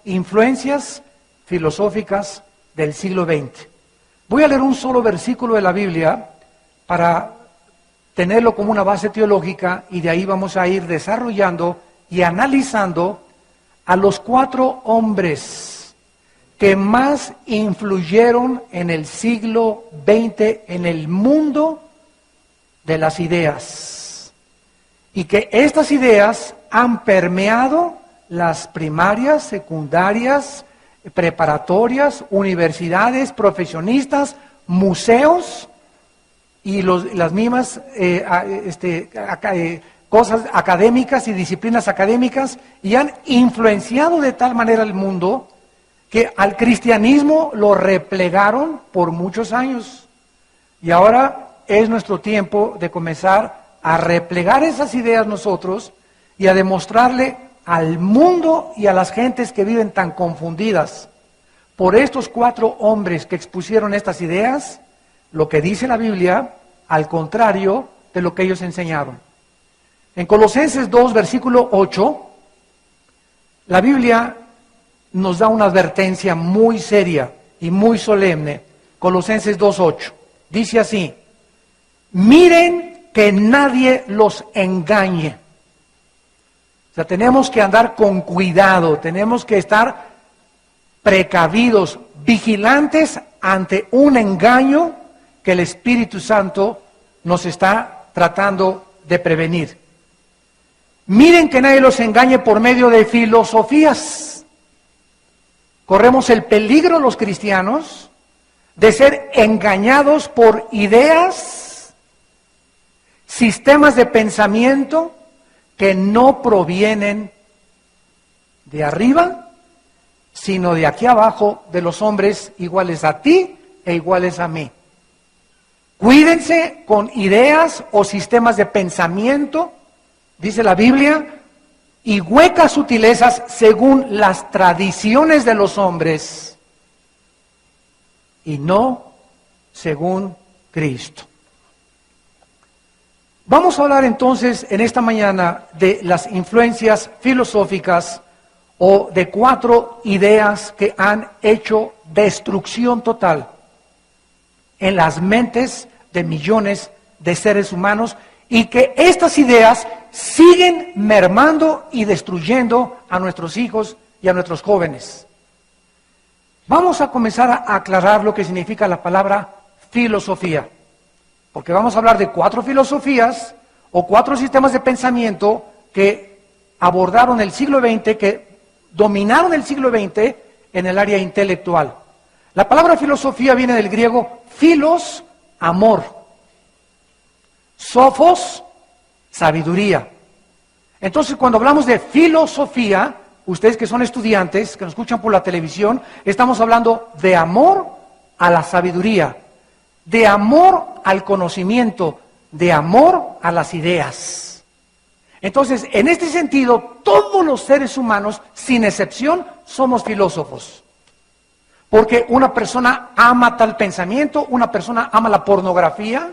influencias filosóficas del siglo XX. Voy a leer un solo versículo de la Biblia para tenerlo como una base teológica y de ahí vamos a ir desarrollando y analizando a los 4 hombres que más influyeron en el siglo XX en el mundo de las ideas y que estas ideas han permeado las primarias, secundarias, preparatorias, universidades, profesionistas, museos y las mismas cosas académicas y disciplinas académicas, y han influenciado de tal manera el mundo que al cristianismo lo replegaron por muchos años. Y ahora es nuestro tiempo de comenzar a replegar esas ideas nosotros y a demostrarle al mundo y a las gentes que viven tan confundidas por estos 4 hombres que expusieron estas ideas, lo que dice la Biblia, al contrario de lo que ellos enseñaron. En Colosenses 2, versículo 8, la Biblia nos da una advertencia muy seria y muy solemne. Colosenses 2:8, dice así: miren que nadie los engañe. O sea, tenemos que andar con cuidado, tenemos que estar precavidos, vigilantes ante un engaño que el Espíritu Santo nos está tratando de prevenir. Miren que nadie los engañe por medio de filosofías. Corremos el peligro los cristianos de ser engañados por ideas, sistemas de pensamiento que no provienen de arriba, sino de aquí abajo, de los hombres iguales a ti e iguales a mí. Cuídense con ideas o sistemas de pensamiento, dice la Biblia, y huecas sutilezas según las tradiciones de los hombres y no según Cristo. Vamos a hablar entonces en esta mañana de las influencias filosóficas o de 4 ideas que han hecho destrucción total en las mentes de millones de seres humanos y que estas ideas siguen mermando y destruyendo a nuestros hijos y a nuestros jóvenes. Vamos a comenzar a aclarar lo que significa la palabra filosofía, porque vamos a hablar de 4 filosofías o 4 sistemas de pensamiento que abordaron el siglo XX, que dominaron el siglo XX en el área intelectual. La palabra filosofía viene del griego philos, amor, sophos, sabiduría. Entonces, cuando hablamos de filosofía, ustedes que son estudiantes, que nos escuchan por la televisión, estamos hablando de amor a la sabiduría, de amor al conocimiento, de amor a las ideas. Entonces, en este sentido, todos los seres humanos, sin excepción, somos filósofos. Porque una persona ama tal pensamiento, una persona ama la pornografía,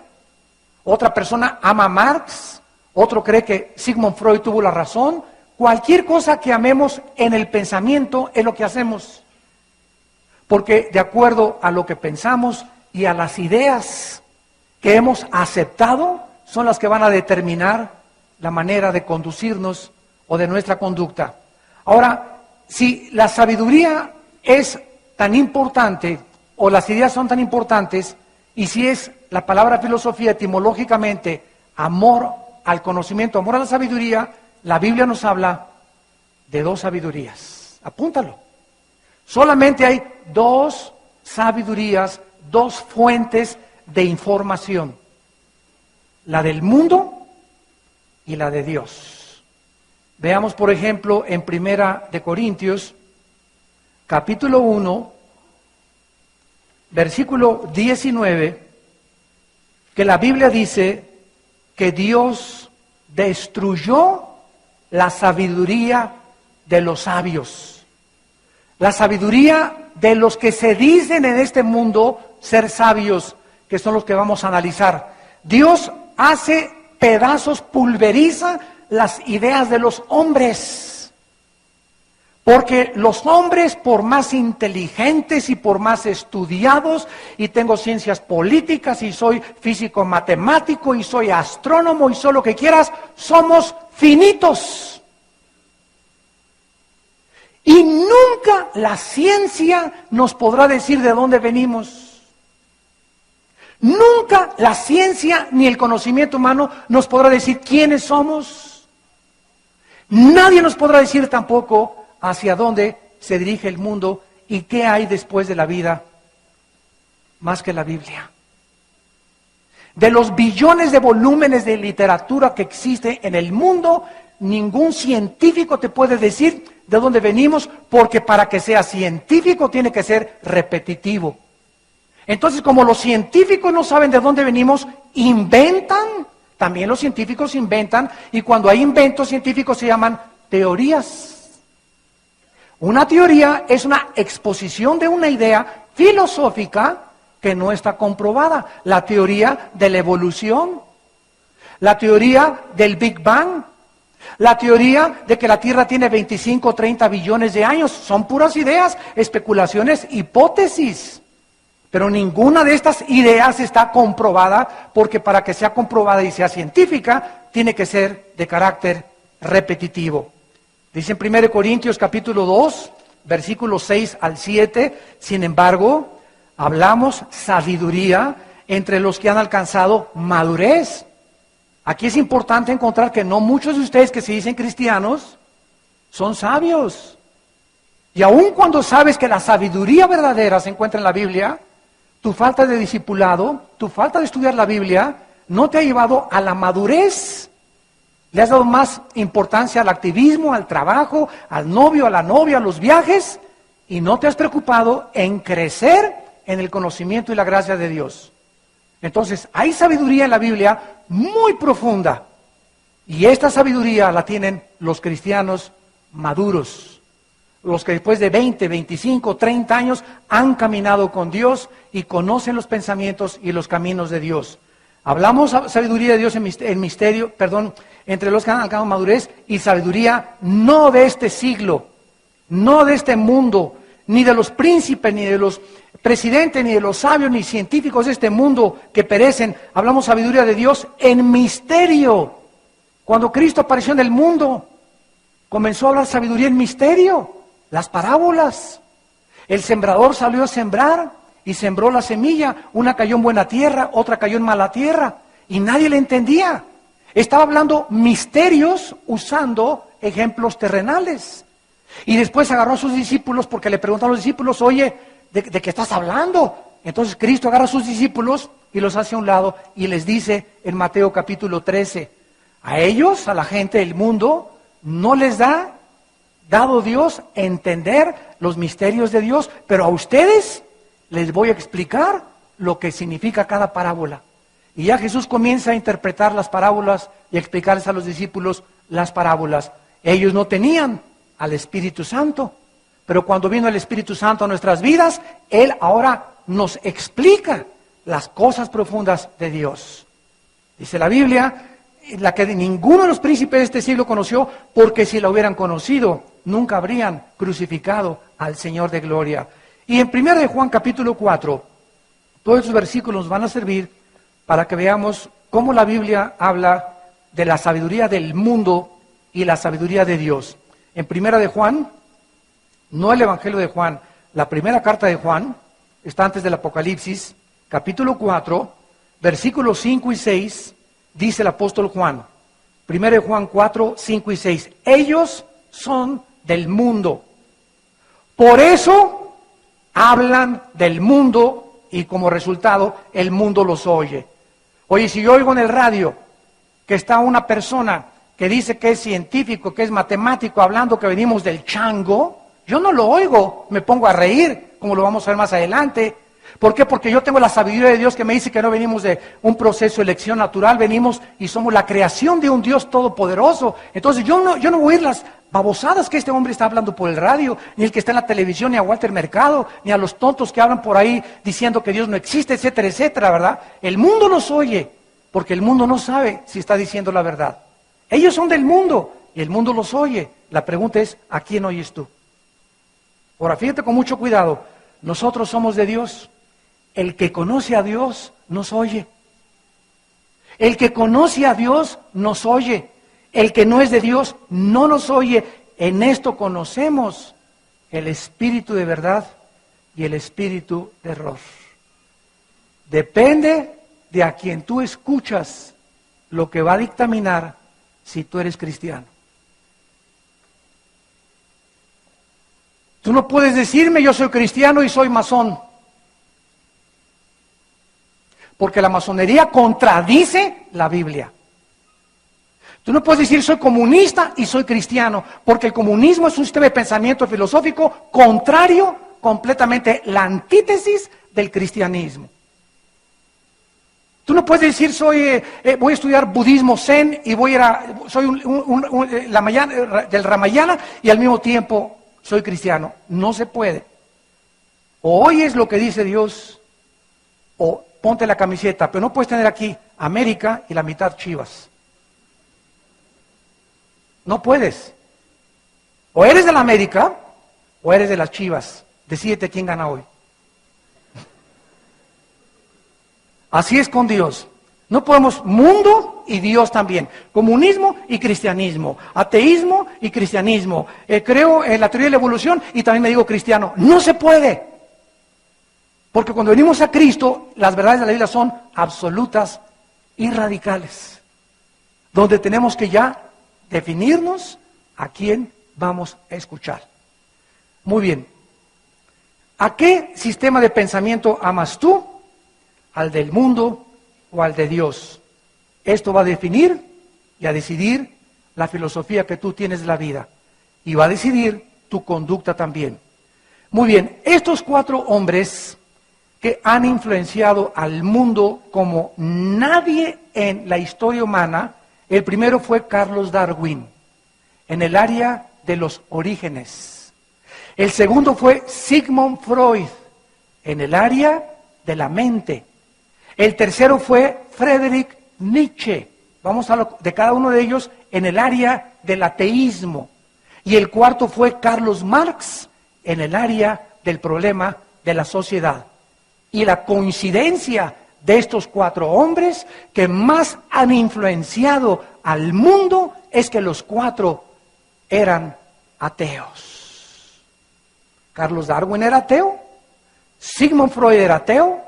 otra persona ama a Marx, otro cree que Sigmund Freud tuvo la razón. Cualquier cosa que amemos en el pensamiento es lo que hacemos. Porque de acuerdo a lo que pensamos y a las ideas que hemos aceptado, son las que van a determinar la manera de conducirnos o de nuestra conducta. Ahora, si la sabiduría es tan importante, o las ideas son tan importantes, y si es la palabra filosofía etimológicamente amor al conocimiento, amor a la sabiduría, la Biblia nos habla de 2 sabidurías. Apúntalo. Solamente hay 2 sabidurías, 2 fuentes de información. La del mundo y la de Dios. Veamos, por ejemplo, en 1 de Corintios, capítulo 1, versículo 19, que la Biblia dice que Dios destruyó la sabiduría de los sabios, la sabiduría de los que se dicen en este mundo ser sabios, que son los que vamos a analizar. Dios hace pedazos, pulveriza las ideas de los hombres. Porque los hombres, por más inteligentes y por más estudiados, y tengo ciencias políticas, y soy físico matemático, y soy astrónomo, y soy lo que quieras, somos finitos. Y nunca la ciencia nos podrá decir de dónde venimos. Nunca la ciencia ni el conocimiento humano nos podrá decir quiénes somos. Nadie nos podrá decir tampoco hacia dónde se dirige el mundo y qué hay después de la vida, más que la Biblia. De los billones de volúmenes de literatura que existe en el mundo, ningún científico te puede decir de dónde venimos, porque para que sea científico tiene que ser repetitivo. Entonces, como los científicos no saben de dónde venimos, inventan. También los científicos inventan, y cuando hay inventos científicos se llaman teorías. Una teoría es una exposición de una idea filosófica que no está comprobada. La teoría de la evolución, la teoría del Big Bang, la teoría de que la Tierra tiene 25 o 30 billones de años, son puras ideas, especulaciones, hipótesis. Pero ninguna de estas ideas está comprobada, porque para que sea comprobada y sea científica, tiene que ser de carácter repetitivo. Dice en 1 Corintios capítulo 2, versículos 6 al 7, sin embargo, hablamos sabiduría entre los que han alcanzado madurez. Aquí es importante encontrar que no muchos de ustedes que se dicen cristianos son sabios. Y aun cuando sabes que la sabiduría verdadera se encuentra en la Biblia, tu falta de discipulado, tu falta de estudiar la Biblia, no te ha llevado a la madurez. Le has dado más importancia al activismo, al trabajo, al novio, a la novia, a los viajes, y no te has preocupado en crecer en el conocimiento y la gracia de Dios. Entonces, hay sabiduría en la Biblia muy profunda, y esta sabiduría la tienen los cristianos maduros, los que después de 20, 25, 30 años han caminado con Dios y conocen los pensamientos y los caminos de Dios. Hablamos sabiduría de Dios en misterio, entre los que han alcanzado madurez, y sabiduría no de este siglo, no de este mundo, ni de los príncipes, ni de los presidentes, ni de los sabios, ni científicos de este mundo que perecen. Hablamos sabiduría de Dios en misterio. Cuando Cristo apareció en el mundo, comenzó a hablar sabiduría en misterio, las parábolas. El sembrador salió a sembrar y sembró la semilla, una cayó en buena tierra, otra cayó en mala tierra, y nadie le entendía. Estaba hablando misterios usando ejemplos terrenales. Y después agarró a sus discípulos porque le preguntaron a los discípulos, oye, ¿de qué estás hablando? Entonces Cristo agarra a sus discípulos y los hace a un lado y les dice en Mateo capítulo 13, a ellos, a la gente del mundo, no les dado Dios entender los misterios de Dios, pero a ustedes les voy a explicar lo que significa cada parábola. Y ya Jesús comienza a interpretar las parábolas y a explicarles a los discípulos las parábolas. Ellos no tenían al Espíritu Santo, pero cuando vino el Espíritu Santo a nuestras vidas, Él ahora nos explica las cosas profundas de Dios. Dice la Biblia, la que ninguno de los príncipes de este siglo conoció, porque si la hubieran conocido, nunca habrían crucificado al Señor de gloria. Y en 1 de Juan capítulo 4, todos esos versículos nos van a servir para que veamos cómo la Biblia habla de la sabiduría del mundo y la sabiduría de Dios. En 1 de Juan, no el Evangelio de Juan, la primera carta de Juan, está antes del Apocalipsis, capítulo 4, versículos 5 y 6, dice el apóstol Juan, 1 de Juan 4, 5 y 6, ellos son del mundo, por eso hablan del mundo y como resultado el mundo los oye. Oye, si yo oigo en el radio que está una persona que dice que es científico, que es matemático, hablando que venimos del chango, yo no lo oigo, me pongo a reír, como lo vamos a ver más adelante. ¿Por qué? Porque yo tengo la sabiduría de Dios que me dice que no venimos de un proceso de elección natural, venimos y somos la creación de un Dios todopoderoso. Entonces yo no voy a oír las babosadas que este hombre está hablando por el radio, ni el que está en la televisión, ni a Walter Mercado, ni a los tontos que hablan por ahí diciendo que Dios no existe, etcétera, etcétera, ¿verdad? El mundo los oye, porque el mundo no sabe si está diciendo la verdad. Ellos son del mundo y el mundo los oye. La pregunta es, ¿a quién oyes tú? Ahora, fíjate con mucho cuidado, nosotros somos de Dios. El que conoce a Dios nos oye. El que conoce a Dios nos oye. El que no es de Dios no nos oye. En esto conocemos el espíritu de verdad y el espíritu de error. Depende de a quien tú escuchas lo que va a dictaminar si tú eres cristiano. Tú no puedes decirme yo soy cristiano y soy masón. Porque la masonería contradice la Biblia. Tú no puedes decir soy comunista y soy cristiano, porque el comunismo es un sistema de pensamiento filosófico contrario, completamente la antítesis del cristianismo. Tú no puedes decir voy a estudiar budismo zen y soy del Ramayana y al mismo tiempo soy cristiano. No se puede. O oyes lo que dice Dios o ponte la camiseta, pero no puedes tener aquí América y la mitad Chivas. No puedes. O eres de la América o eres de las Chivas. Decídete quién gana hoy. Así es con Dios. No podemos mundo y Dios también. Comunismo y cristianismo. Ateísmo y cristianismo. Creo en la teoría de la evolución y también me digo cristiano. No se puede. Porque cuando venimos a Cristo, las verdades de la Biblia son absolutas y radicales. Donde tenemos que ya definirnos a quién vamos a escuchar. Muy bien. ¿A qué sistema de pensamiento amas tú? ¿Al del mundo o al de Dios? Esto va a definir y a decidir la filosofía que tú tienes de la vida. Y va a decidir tu conducta también. Muy bien, estos 4 hombres que han influenciado al mundo como nadie en la historia humana. El primero fue Carlos Darwin, en el área de los orígenes. El segundo fue Sigmund Freud, en el área de la mente. El tercero fue Friedrich Nietzsche. Vamos a hablar de cada uno de ellos en el área del ateísmo. Y el cuarto fue Carlos Marx, en el área del problema de la sociedad. Y la coincidencia de estos 4 hombres que más han influenciado al mundo es que los 4 eran ateos. Carlos Darwin era ateo, Sigmund Freud era ateo,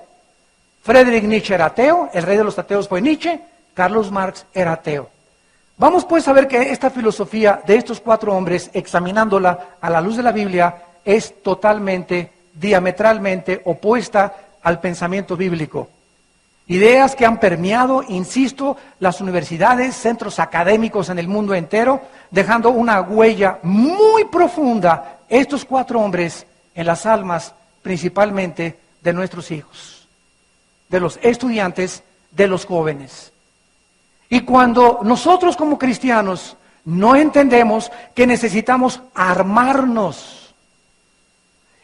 Friedrich Nietzsche era ateo, el rey de los ateos fue Nietzsche, Carlos Marx era ateo. Vamos pues a ver que esta filosofía de estos 4 hombres, examinándola a la luz de la Biblia, es totalmente, diametralmente opuesta al pensamiento bíblico. Ideas que han permeado, insisto, las universidades, centros académicos en el mundo entero, dejando una huella muy profunda, estos 4 hombres, en las almas principalmente de nuestros hijos, de los estudiantes, de los jóvenes. Y cuando nosotros como cristianos no entendemos que necesitamos armarnos,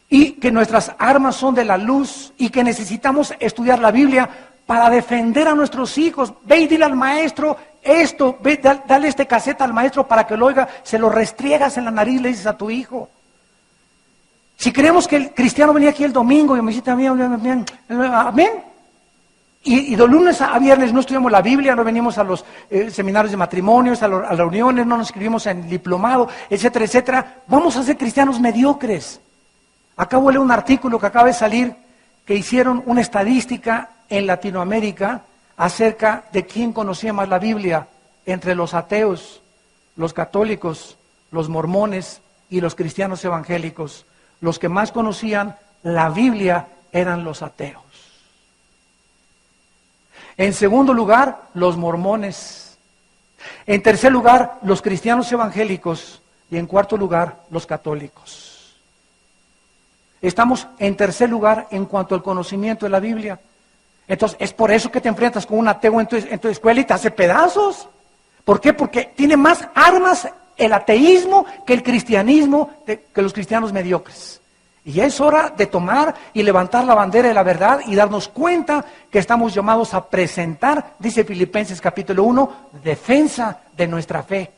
y que nuestras armas son de la luz y que necesitamos estudiar la Biblia para defender a nuestros hijos. Ve y dile al maestro esto, ve, dale este casete al maestro para que lo oiga, se lo restriegas en la nariz, le dices a tu hijo. Si creemos que el cristiano venía aquí el domingo y me dice amén, amén. Y de lunes a viernes no estudiamos la Biblia, no venimos a los seminarios de matrimonios, a las reuniones, no nos inscribimos en diplomado, etcétera, etcétera. Vamos a ser cristianos mediocres. Acabo de leer un artículo que acaba de salir, que hicieron una estadística en Latinoamérica acerca de quién conocía más la Biblia entre los ateos, los católicos, los mormones y los cristianos evangélicos. Los que más conocían la Biblia eran los ateos. En segundo lugar, los mormones. En tercer lugar, los cristianos evangélicos. Y en cuarto lugar, los católicos. Estamos en tercer lugar en cuanto al conocimiento de la Biblia. Entonces, es por eso que te enfrentas con un ateo en tu escuela y te hace pedazos. ¿Por qué? Porque tiene más armas el ateísmo que el cristianismo, que los cristianos mediocres. Y ya es hora de tomar y levantar la bandera de la verdad y darnos cuenta que estamos llamados a presentar, dice Filipenses capítulo 1, defensa de nuestra fe.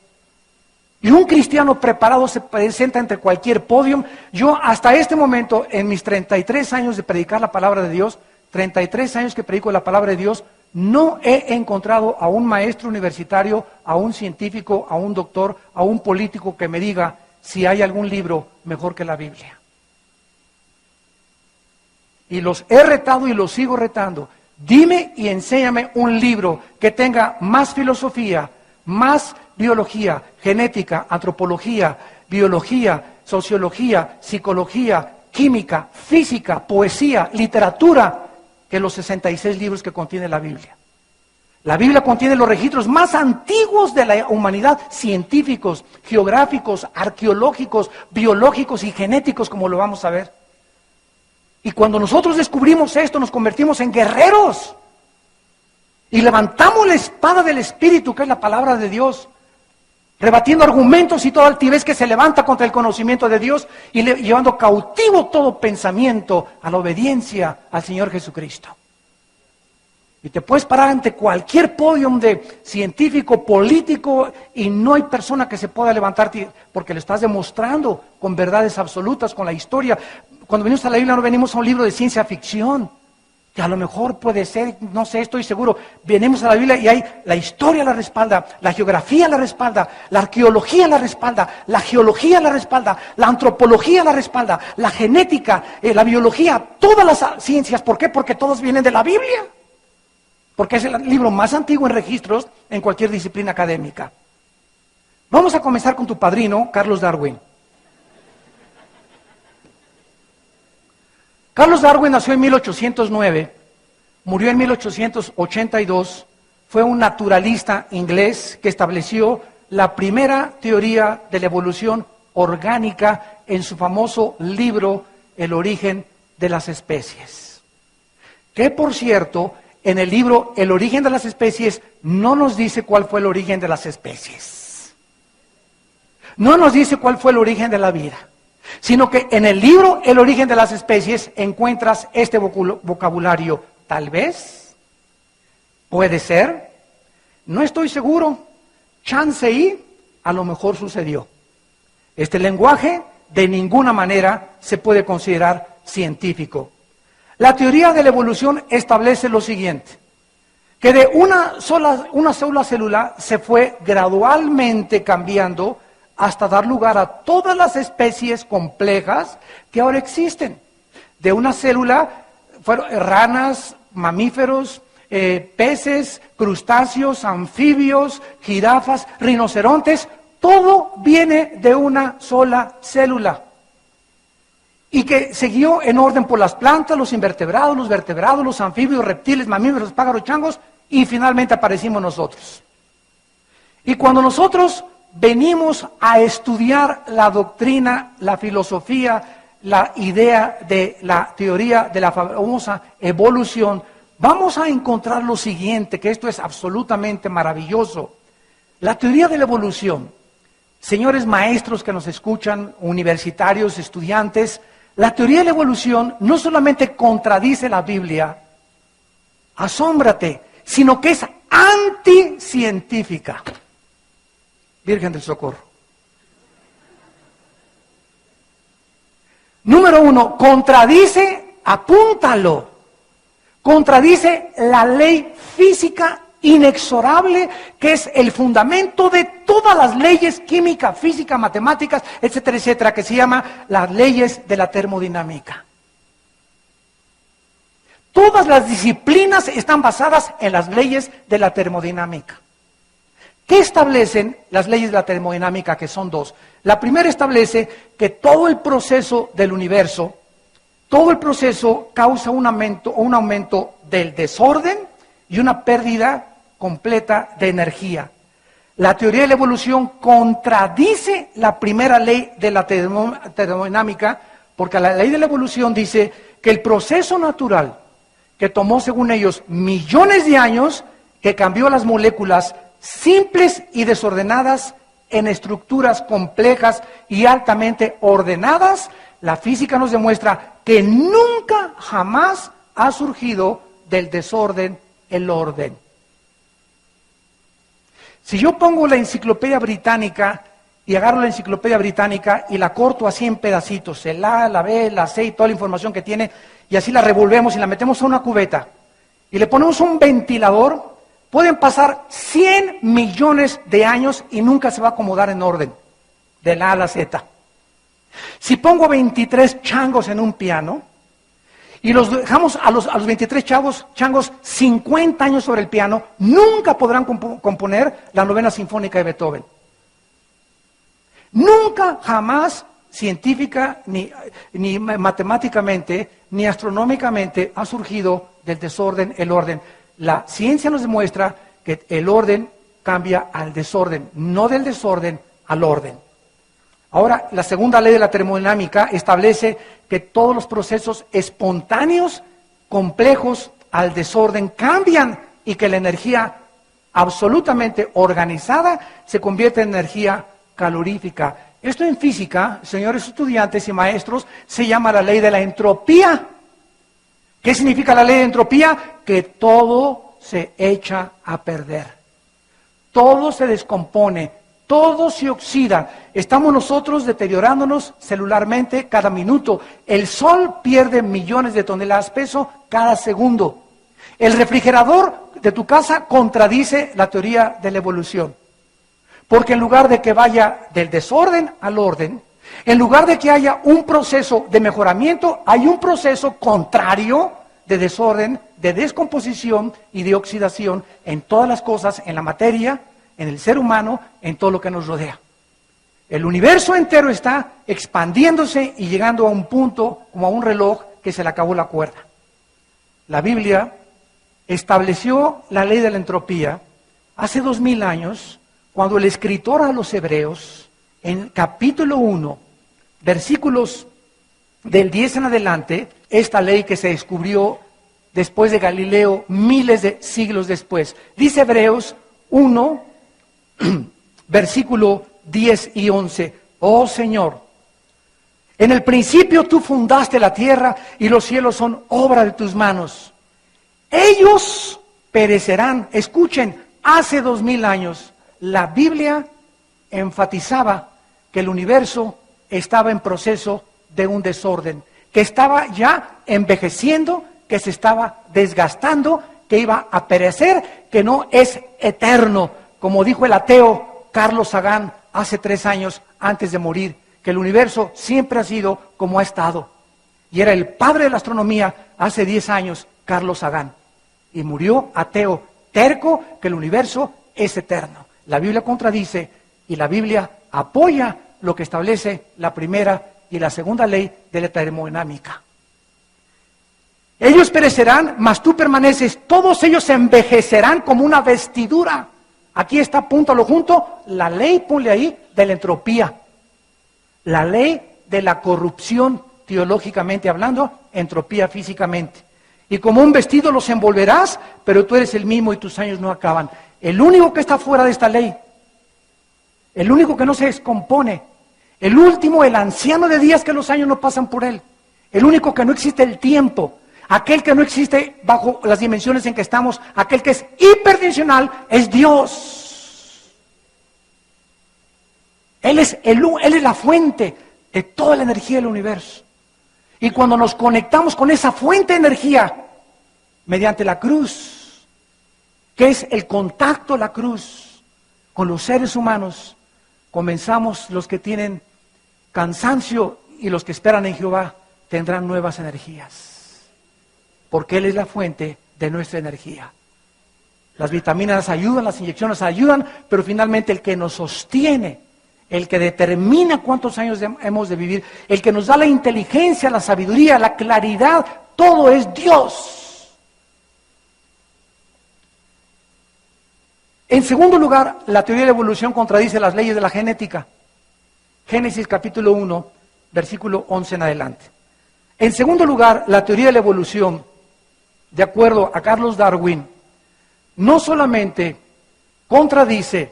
Y un cristiano preparado se presenta entre cualquier podium. Yo hasta este momento, en mis 33 años de predicar la palabra de Dios, 33 años que predico la palabra de Dios, no he encontrado a un maestro universitario, a un científico, a un doctor, a un político que me diga si hay algún libro mejor que la Biblia. Y los he retado y los sigo retando. Dime y enséñame un libro que tenga más filosofía, más biología, genética, antropología, biología, sociología, psicología, química, física, poesía, literatura, que los 66 libros que contiene la Biblia. La Biblia contiene los registros más antiguos de la humanidad, científicos, geográficos, arqueológicos, biológicos y genéticos, como lo vamos a ver. Y cuando nosotros descubrimos esto, nos convertimos en guerreros. Y levantamos la espada del Espíritu, que es la palabra de Dios, rebatiendo argumentos y toda altivez que se levanta contra el conocimiento de Dios y llevando cautivo todo pensamiento a la obediencia al Señor Jesucristo. Y te puedes parar ante cualquier podium de científico, político, y no hay persona que se pueda levantarte porque le estás demostrando con verdades absolutas, con la historia. Cuando venimos a la Biblia no venimos a un libro de ciencia ficción, que a lo mejor puede ser, no sé, estoy seguro. Venimos a la Biblia y hay la historia la respalda, la geografía la respalda, la arqueología la respalda, la geología la respalda, la antropología la respalda, la genética, la biología, todas las ciencias. ¿Por qué? Porque todos vienen de la Biblia. Porque es el libro más antiguo en registros en cualquier disciplina académica. Vamos a comenzar con tu padrino, Carlos Darwin. Carlos Darwin nació en 1809, murió en 1882, fue un naturalista inglés que estableció la primera teoría de la evolución orgánica en su famoso libro El origen de las especies. Que por cierto, en el libro El origen de las especies no nos dice cuál fue el origen de las especies. No nos dice cuál fue el origen de la vida. Sino que en el libro El origen de las especies encuentras este vocabulario. Tal vez, puede ser, no estoy seguro, chance y a lo mejor sucedió. Este lenguaje de ninguna manera se puede considerar científico. La teoría de la evolución establece lo siguiente, que de una sola célula se fue gradualmente cambiando hasta dar lugar a todas las especies complejas que ahora existen. De una célula fueron ranas, mamíferos, peces, crustáceos, anfibios, jirafas, rinocerontes, todo viene de una sola célula. Y que siguió en orden por las plantas, los invertebrados, los vertebrados, los anfibios, reptiles, mamíferos, pájaros, changos, y finalmente aparecimos nosotros. Y cuando nosotros venimos a estudiar la doctrina, la filosofía, la idea de la teoría de la famosa evolución, vamos a encontrar lo siguiente, que esto es absolutamente maravilloso. La teoría de la evolución, señores maestros que nos escuchan, universitarios, estudiantes, la teoría de la evolución no solamente contradice la Biblia, asómbrate, sino que es anticientífica. Virgen del Socorro. Número uno, contradice, apúntalo, contradice la ley física inexorable, que es el fundamento de todas las leyes química, física, matemáticas, etcétera, etcétera, que se llama las leyes de la termodinámica. Todas las disciplinas están basadas en las leyes de la termodinámica. ¿Qué establecen las leyes de la termodinámica? Que son dos. La primera establece que todo el proceso del universo, todo el proceso causa un aumento del desorden y una pérdida completa de energía. La teoría de la evolución contradice la primera ley de la termodinámica, porque la ley de la evolución dice que el proceso natural, que tomó según ellos millones de años, que cambió las moléculas simples y desordenadas en estructuras complejas y altamente ordenadas, la física nos demuestra que nunca jamás ha surgido del desorden el orden. Si yo pongo la enciclopedia británica y agarro la enciclopedia británica y la corto así en pedacitos, el A, la B, la C y toda la información que tiene, y así la revolvemos y la metemos a una cubeta y le ponemos un ventilador, pueden pasar 100 millones de años y nunca se va a acomodar en orden, de la A a la Z. Si pongo 23 changos en un piano y los dejamos a los 23 changos 50 años sobre el piano, nunca podrán componer la novena sinfónica de Beethoven. Nunca, jamás, científica, ni matemáticamente, ni astronómicamente ha surgido del desorden el orden. La ciencia nos demuestra que el orden cambia al desorden, no del desorden al orden. Ahora, la segunda ley de la termodinámica establece que todos los procesos espontáneos, complejos al desorden, cambian y que la energía absolutamente organizada se convierte en energía calorífica. Esto en física, señores estudiantes y maestros, se llama la ley de la entropía. ¿Qué significa la ley de entropía? Que todo se echa a perder. Todo se descompone, todo se oxida. Estamos nosotros deteriorándonos celularmente cada minuto. El sol pierde millones de toneladas de peso cada segundo. El refrigerador de tu casa contradice la teoría de la evolución. Porque en lugar de que vaya del desorden al orden, en lugar de que haya un proceso de mejoramiento, hay un proceso contrario de desorden, de descomposición y de oxidación en todas las cosas, en la materia, en el ser humano, en todo lo que nos rodea. El universo entero está expandiéndose y llegando a un punto, como a un reloj, que se le acabó la cuerda. La Biblia estableció la ley de la entropía hace 2000 años, cuando el escritor a los Hebreos, en capítulo 1, versículos del 10 en adelante, esta ley que se descubrió después de Galileo, miles de siglos después. Dice Hebreos 1, versículo 10 y 11, oh Señor, en el principio tú fundaste la tierra y los cielos son obra de tus manos. Ellos perecerán. Escuchen, hace 2000 años, la Biblia enfatizaba que el universo estaba en proceso de un desorden, que estaba ya envejeciendo, que se estaba desgastando, que iba a perecer, que no es eterno, como dijo el ateo Carlos Sagan hace 3 años antes de morir, que el universo siempre ha sido como ha estado. Y era el padre de la astronomía hace 10 años, Carlos Sagan, y murió ateo, terco, que el universo es eterno. La Biblia contradice y la Biblia apoya lo que establece la primera y la segunda ley de la termodinámica. Ellos perecerán, mas tú permaneces, todos ellos envejecerán como una vestidura. Aquí está, apúntalo junto, la ley, ponle ahí, de la entropía. La ley de la corrupción, teológicamente hablando, entropía físicamente. Y como un vestido los envolverás, pero tú eres el mismo y tus años no acaban. El único que está fuera de esta ley, el único que no se descompone, el último, el anciano de días que los años no pasan por él, el único que no existe el tiempo, aquel que no existe bajo las dimensiones en que estamos, aquel que es hiperdimensional, es Dios. Él es la fuente de toda la energía del universo. Y cuando nos conectamos con esa fuente de energía, mediante la cruz, que es el contacto de la cruz con los seres humanos, comenzamos, los que tienen cansancio y los que esperan en Jehová, tendrán nuevas energías. Porque Él es la fuente de nuestra energía. Las vitaminas ayudan, las inyecciones ayudan, pero finalmente el que nos sostiene, el que determina cuántos años hemos de vivir, el que nos da la inteligencia, la sabiduría, la claridad, todo es Dios. En segundo lugar, la teoría de la evolución contradice las leyes de la genética. Génesis capítulo 1, versículo 11 en adelante. En segundo lugar, la teoría de la evolución, de acuerdo a Carlos Darwin, no solamente contradice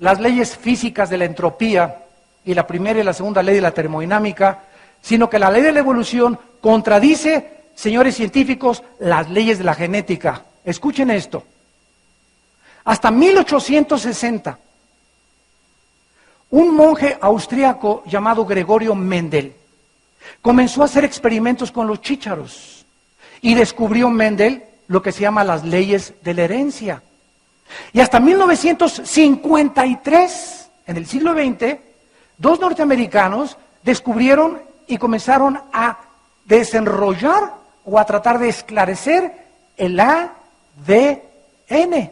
las leyes físicas de la entropía y la primera y la segunda ley de la termodinámica, sino que la ley de la evolución contradice, señores científicos, las leyes de la genética. Escuchen esto. Hasta 1860, Un monje austriaco llamado Gregorio Mendel comenzó a hacer experimentos con los chícharos y descubrió Mendel lo que se llama las leyes de la herencia. Y hasta 1953, en el siglo XX, dos norteamericanos descubrieron y comenzaron a desenrollar o a tratar de esclarecer el ADN,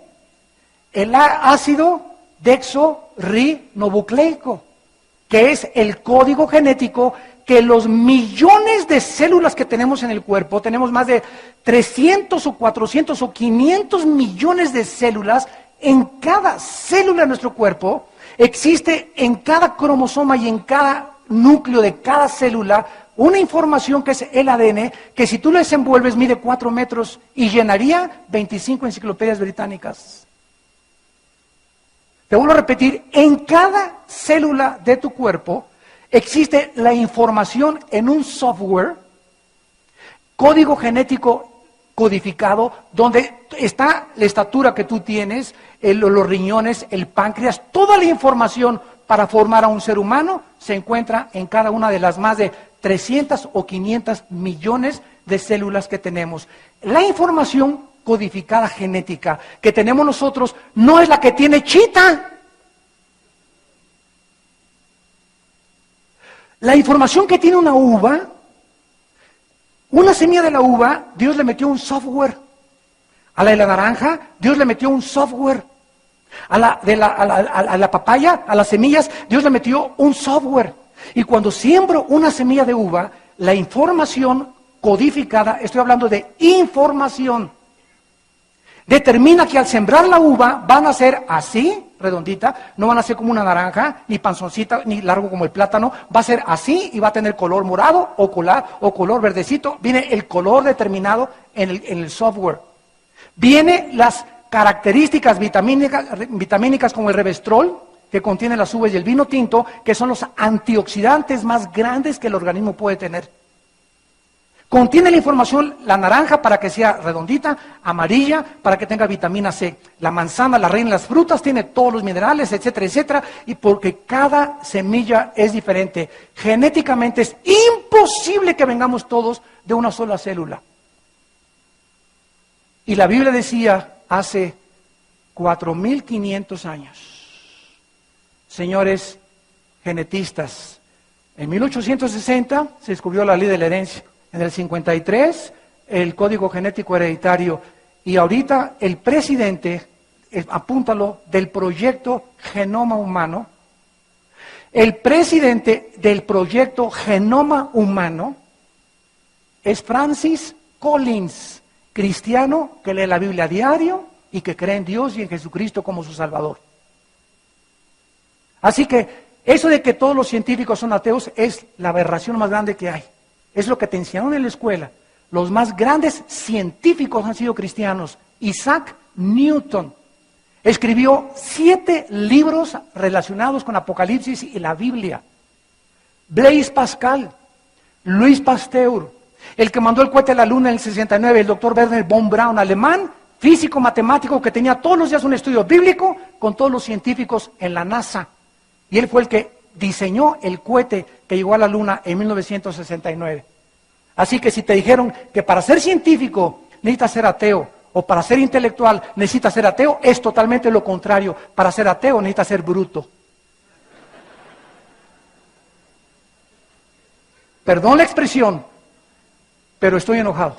el ácido desoxirribonucleico, que es el código genético que los millones de células que tenemos en el cuerpo, tenemos más de 300 o 400 o 500 millones de células, en cada célula de nuestro cuerpo, existe en cada cromosoma y en cada núcleo de cada célula una información que es el ADN, que si tú lo desenvuelves mide 4 metros y llenaría 25 enciclopedias británicas. Te vuelvo a repetir, en cada célula de tu cuerpo existe la información en un software, código genético codificado, donde está la estatura que tú tienes, los riñones, el páncreas, toda la información para formar a un ser humano se encuentra en cada una de las más de 300 o 500 millones de células que tenemos. La información codificada genética que tenemos nosotros no es la que tiene Chita. La información que tiene una uva, una semilla de la uva, Dios le metió un software. A la de la naranja, Dios le metió un software. A la papaya, a las semillas, Dios le metió un software. Y cuando siembro una semilla de uva, la información codificada, estoy hablando de información, determina que al sembrar la uva van a ser así, redondita, no van a ser como una naranja, ni panzoncita, ni largo como el plátano, va a ser así y va a tener color morado o color verdecito. Viene el color determinado en el software. Viene las características vitamínicas como el Resveratrol, que contiene las uvas y el vino tinto, que son los antioxidantes más grandes que el organismo puede tener. Contiene la información, la naranja para que sea redondita, amarilla para que tenga vitamina C. La manzana, la reina de las frutas, tiene todos los minerales, etcétera, etcétera. Y porque cada semilla es diferente. Genéticamente es imposible que vengamos todos de una sola célula. Y la Biblia decía hace 4.500 años, señores genetistas, en 1860 se descubrió la ley de la herencia. En el 53, el código genético hereditario. Y ahorita el presidente, apúntalo, del proyecto Genoma Humano, el presidente del proyecto Genoma Humano es Francis Collins, cristiano que lee la Biblia a diario y que cree en Dios y en Jesucristo como su Salvador. Así que eso de que todos los científicos son ateos es la aberración más grande que hay. Es lo que te enseñaron en la escuela. Los más grandes científicos han sido cristianos. Isaac Newton escribió 7 libros relacionados con Apocalipsis y la Biblia. Blaise Pascal, Louis Pasteur, el que mandó el cohete a la luna en el 69, el doctor Werner von Braun, alemán, físico, matemático, que tenía todos los días un estudio bíblico con todos los científicos en la NASA. Y él fue el que diseñó el cohete que llegó a la luna en 1969. Así que si te dijeron que para ser científico necesitas ser ateo, o para ser intelectual necesitas ser ateo, es totalmente lo contrario. Para ser ateo necesitas ser bruto. Perdón la expresión, pero estoy enojado.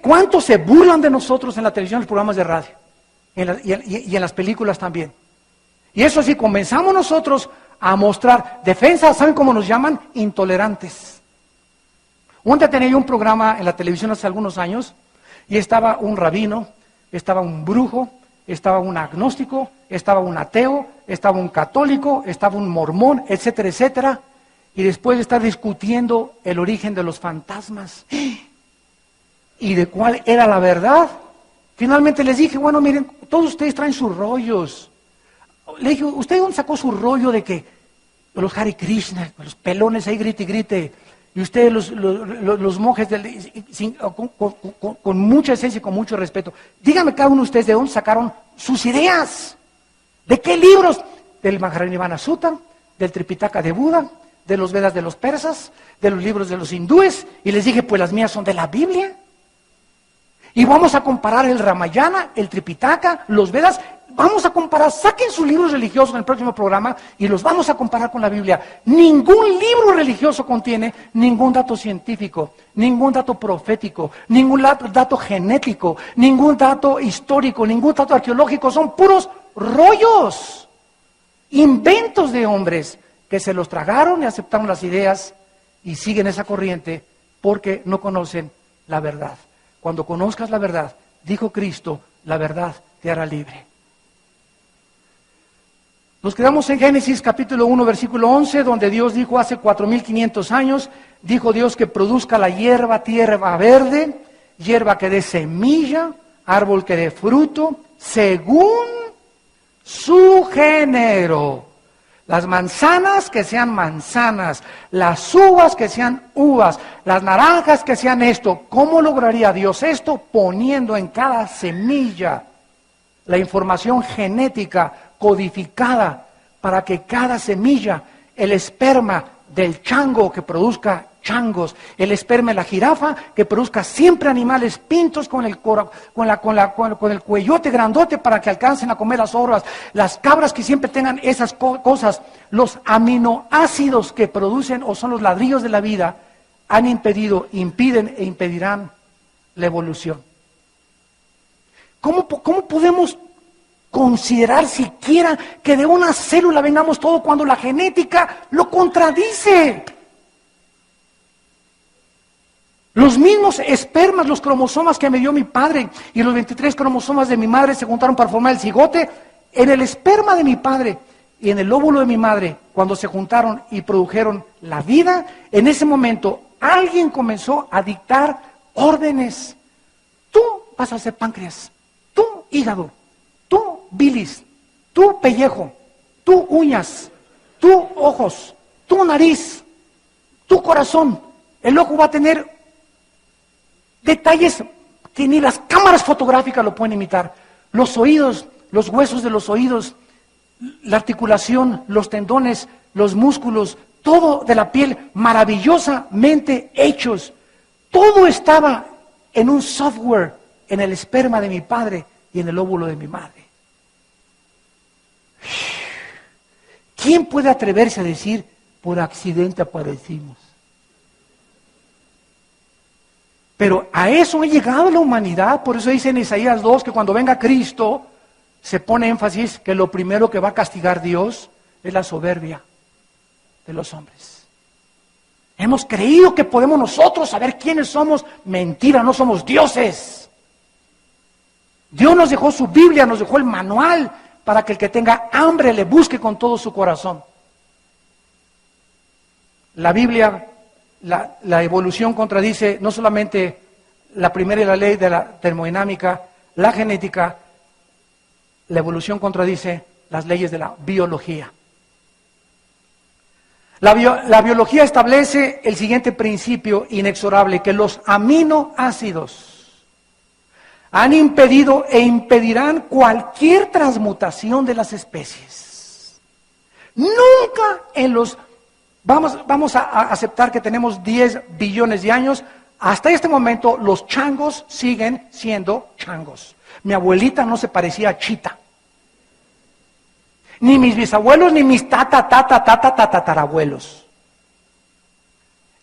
¿Cuánto se burlan de nosotros en la televisión, en los programas de radio? Y en las películas también. Y eso sí, comenzamos nosotros a mostrar defensa, ¿saben cómo nos llaman? Intolerantes. Un día tenía yo un programa en la televisión hace algunos años, y estaba un rabino, estaba un brujo, estaba un agnóstico, estaba un ateo, estaba un católico, estaba un mormón, etcétera, etcétera. Y después de estar discutiendo el origen de los fantasmas y de cuál era la verdad, finalmente les dije, bueno, miren, todos ustedes traen sus rollos. Le dije, ¿usted dónde sacó su rollo de que los Hare Krishna, los pelones ahí grite y grite, Y ustedes, los monjes, con mucha esencia y con mucho respeto, díganme cada uno de ustedes de dónde sacaron sus ideas. ¿De qué libros? Del Mahajanirvana Sutta, del Tripitaka de Buda, de los Vedas de los persas, de los libros de los hindúes. Y les dije, pues las mías son de la Biblia. Y vamos a comparar el Ramayana, el Tripitaka, los Vedas. Vamos a comparar, saquen sus libros religiosos en el próximo programa y los vamos a comparar con la Biblia. Ningún libro religioso contiene ningún dato científico, ningún dato profético, ningún dato genético, ningún dato histórico, ningún dato arqueológico. Son puros rollos, inventos de hombres que se los tragaron y aceptaron las ideas y siguen esa corriente porque no conocen la verdad. Cuando conozcas la verdad, dijo Cristo, la verdad te hará libre. Nos quedamos en Génesis capítulo 1, versículo 11, donde Dios dijo hace 4,500 años, dijo Dios que produzca la hierba verde, hierba que dé semilla, árbol que dé fruto, según su género. Las manzanas que sean manzanas, las uvas que sean uvas, las naranjas que sean esto. ¿Cómo lograría Dios esto? Poniendo en cada semilla la información genética codificada para que cada semilla, el esperma del chango que produzca changos, el esperma de la jirafa que produzca siempre animales pintos con el cuellote grandote para que alcancen a comer las horas, las cabras que siempre tengan esas cosas, los aminoácidos que producen o son los ladrillos de la vida, han impedido, impiden e impedirán la evolución. ¿Cómo podemos considerar siquiera que de una célula vengamos todo cuando la genética lo contradice? Los mismos espermas, los cromosomas que me dio mi padre y los 23 cromosomas de mi madre se juntaron para formar el cigote. En el esperma de mi padre y en el óvulo de mi madre, cuando se juntaron y produjeron la vida, en ese momento alguien comenzó a dictar órdenes. Tú vas a ser páncreas, tú hígado, tú bilis, tú pellejo, tú uñas, tú ojos, tú nariz, tú corazón. El ojo va a tener detalles que ni las cámaras fotográficas lo pueden imitar. Los oídos, los huesos de los oídos, la articulación, los tendones, los músculos, todo de la piel maravillosamente hechos. Todo estaba en un software, en el esperma de mi padre y en el óvulo de mi madre. ¿Quién puede atreverse a decir, por accidente aparecimos? Pero a eso ha llegado la humanidad. Por eso dice en Isaías 2 que cuando venga Cristo se pone énfasis que lo primero que va a castigar Dios es la soberbia de los hombres. Hemos creído que podemos nosotros saber quiénes somos. Mentira, no somos dioses. Dios nos dejó su Biblia, nos dejó el manual para que el que tenga hambre le busque con todo su corazón. La Biblia, la evolución contradice no solamente la primera ley de la termodinámica, la genética, la evolución contradice las leyes de la biología. La biología establece el siguiente principio inexorable, que los aminoácidos han impedido e impedirán cualquier transmutación de las especies. Nunca en los... Vamos a aceptar que tenemos 10 billones de años. Hasta este momento los changos siguen siendo changos. Mi abuelita no se parecía a Chita. Ni mis bisabuelos, ni mis tatarabuelos.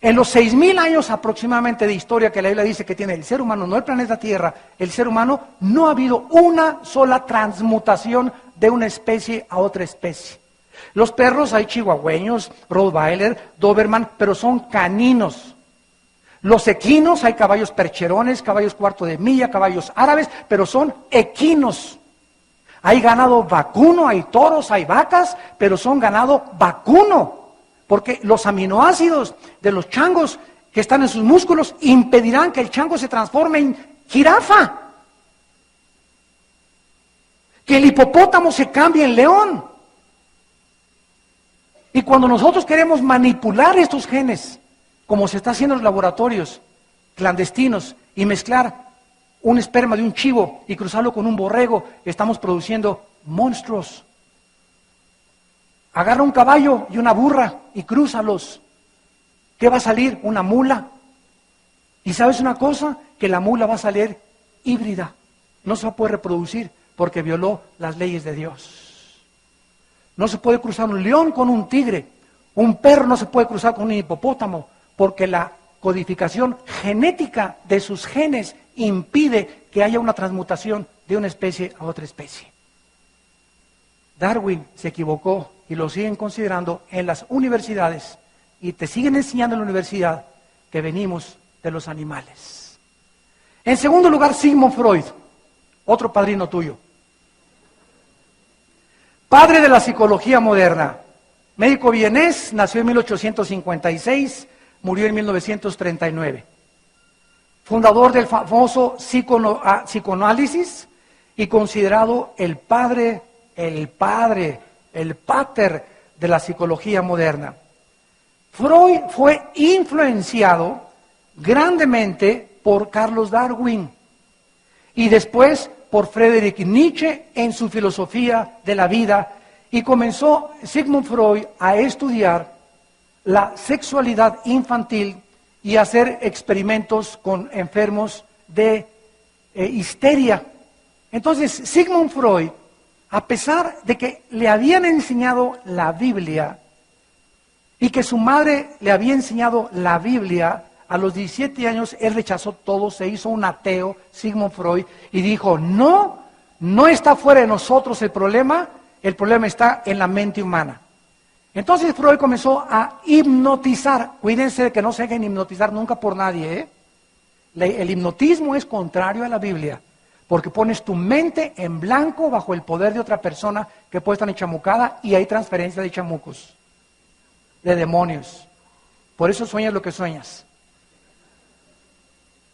En los 6,000 años aproximadamente de historia que la Biblia dice que tiene el ser humano, no el planeta Tierra, el ser humano, no ha habido una sola transmutación de una especie a otra especie. Los perros hay chihuahueños, Rottweiler, Doberman, pero son caninos. Los equinos hay caballos percherones, caballos cuarto de milla, caballos árabes, pero son equinos. Hay ganado vacuno, hay toros, hay vacas, pero son ganado vacuno. Porque los aminoácidos de los changos que están en sus músculos impedirán que el chango se transforme en jirafa. Que el hipopótamo se cambie en león. Y cuando nosotros queremos manipular estos genes como se está haciendo en los laboratorios clandestinos, y mezclar un esperma de un chivo y cruzarlo con un borrego, estamos produciendo monstruos. Agarra un caballo y una burra y crúzalos. ¿Qué va a salir? Una mula. ¿Y sabes una cosa? Que la mula va a salir híbrida. No se va a poder reproducir porque violó las leyes de Dios. No se puede cruzar un león con un tigre. Un perro no se puede cruzar con un hipopótamo porque la codificación genética de sus genes impide que haya una transmutación de una especie a otra especie. Darwin se equivocó y lo siguen considerando en las universidades y te siguen enseñando en la universidad que venimos de los animales. En segundo lugar, Sigmund Freud, otro padrino tuyo. Padre de la psicología moderna, médico vienés, nació en 1856, murió en 1939. Fundador del famoso psicoanálisis y considerado el pater de la psicología moderna. Freud fue influenciado grandemente por Carlos Darwin y después por Friedrich Nietzsche en su filosofía de la vida, y comenzó Sigmund Freud a estudiar la sexualidad infantil y a hacer experimentos con enfermos de histeria. Entonces, Sigmund Freud, a pesar de que le habían enseñado la Biblia y que su madre le había enseñado la Biblia, a los 17 años él rechazó todo, se hizo un ateo, Sigmund Freud, y dijo, no está fuera de nosotros el problema está en la mente humana. Entonces Freud comenzó a hipnotizar. Cuídense de que no se dejen hipnotizar nunca por nadie, ¿eh? El hipnotismo es contrario a la Biblia, porque pones tu mente en blanco bajo el poder de otra persona que puede estar enchamucada y hay transferencia de chamucos, de demonios. Por eso sueñas lo que sueñas.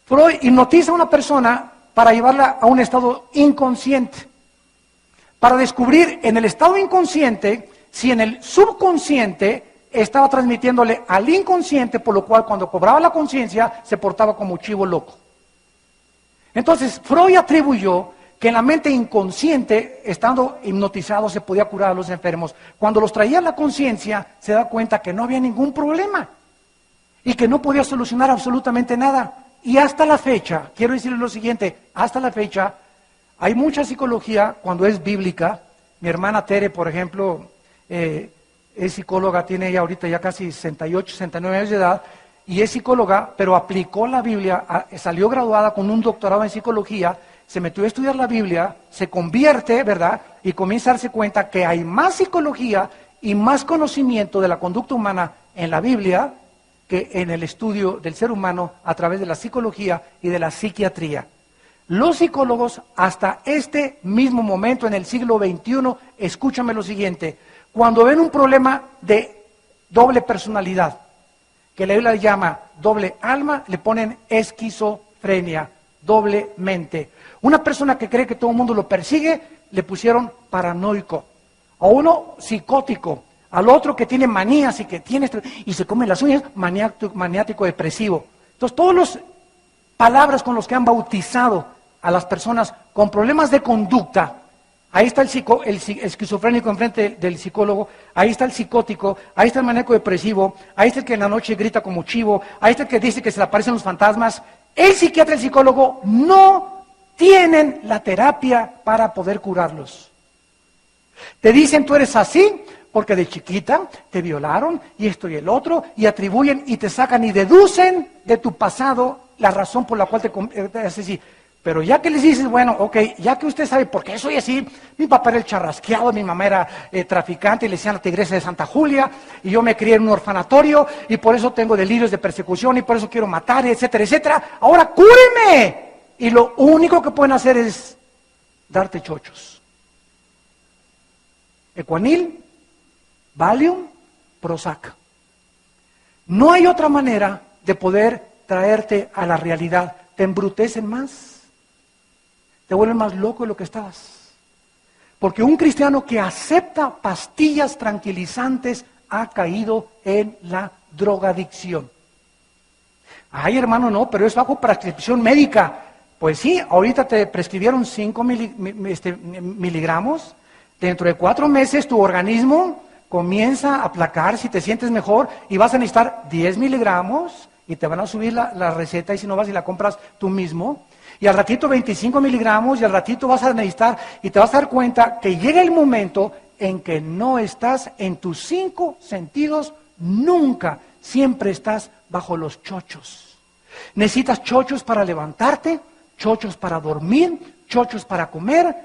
Freud hipnotiza a una persona para llevarla a un estado inconsciente, para descubrir en el estado inconsciente si en el subconsciente estaba transmitiéndole al inconsciente, por lo cual cuando cobraba la conciencia se portaba como chivo loco. Entonces Freud atribuyó que en la mente inconsciente, estando hipnotizado, se podía curar a los enfermos. Cuando los traía a la conciencia, se da cuenta que no había ningún problema y que no podía solucionar absolutamente nada. Y hasta la fecha, quiero decirles lo siguiente, hasta la fecha hay mucha psicología cuando es bíblica. Mi hermana Tere, por ejemplo, es psicóloga, tiene ella ahorita ya casi 68, 69 años de edad, y es psicóloga, pero aplicó la Biblia, salió graduada con un doctorado en psicología, se metió a estudiar la Biblia, se convierte, ¿verdad? Y comienza a darse cuenta que hay más psicología y más conocimiento de la conducta humana en la Biblia que en el estudio del ser humano a través de la psicología y de la psiquiatría. Los psicólogos hasta este mismo momento en el siglo XXI, escúchame lo siguiente, cuando ven un problema de doble personalidad, que la Biblia llama doble alma, le ponen esquizofrenia, doble mente. Una persona que cree que todo el mundo lo persigue, le pusieron paranoico. A uno psicótico, al otro que tiene manías y se come las uñas, maniático depresivo. Entonces, todas las palabras con las que han bautizado a las personas con problemas de conducta, ahí está el esquizofrénico enfrente del psicólogo, ahí está el psicótico, ahí está el maníaco depresivo, ahí está el que en la noche grita como chivo, ahí está el que dice que se le aparecen los fantasmas. El psiquiatra y el psicólogo no tienen la terapia para poder curarlos. Te dicen, tú eres así porque de chiquita te violaron y esto y el otro, y atribuyen y te sacan y deducen de tu pasado la razón por la cual te haces así. Pero ya que les dices, bueno, ok, ya que usted sabe por qué soy así, mi papá era el charrasqueado, mi mamá era traficante, y le decían la tigresa de Santa Julia, y yo me crié en un orfanatorio, y por eso tengo delirios de persecución, y por eso quiero matar, etcétera, etcétera. Ahora cúreme. Y lo único que pueden hacer es darte chochos. Ecuanil, Valium, Prozac. No hay otra manera de poder traerte a la realidad. Te embrutecen más. Te vuelven más loco de lo que estabas. Porque un cristiano que acepta pastillas tranquilizantes ha caído en la drogadicción. Ay, hermano, no, pero es bajo prescripción médica. Pues sí, ahorita te prescribieron 5 miligramos. Dentro de 4 meses tu organismo comienza a aplacar si te sientes mejor y vas a necesitar 10 miligramos y te van a subir la receta y si no vas y la compras tú mismo. Y al ratito 25 miligramos y al ratito vas a necesitar y te vas a dar cuenta que llega el momento en que no estás en tus 5 sentidos nunca. Siempre estás bajo los chochos. Necesitas chochos para levantarte, chochos para dormir, chochos para comer.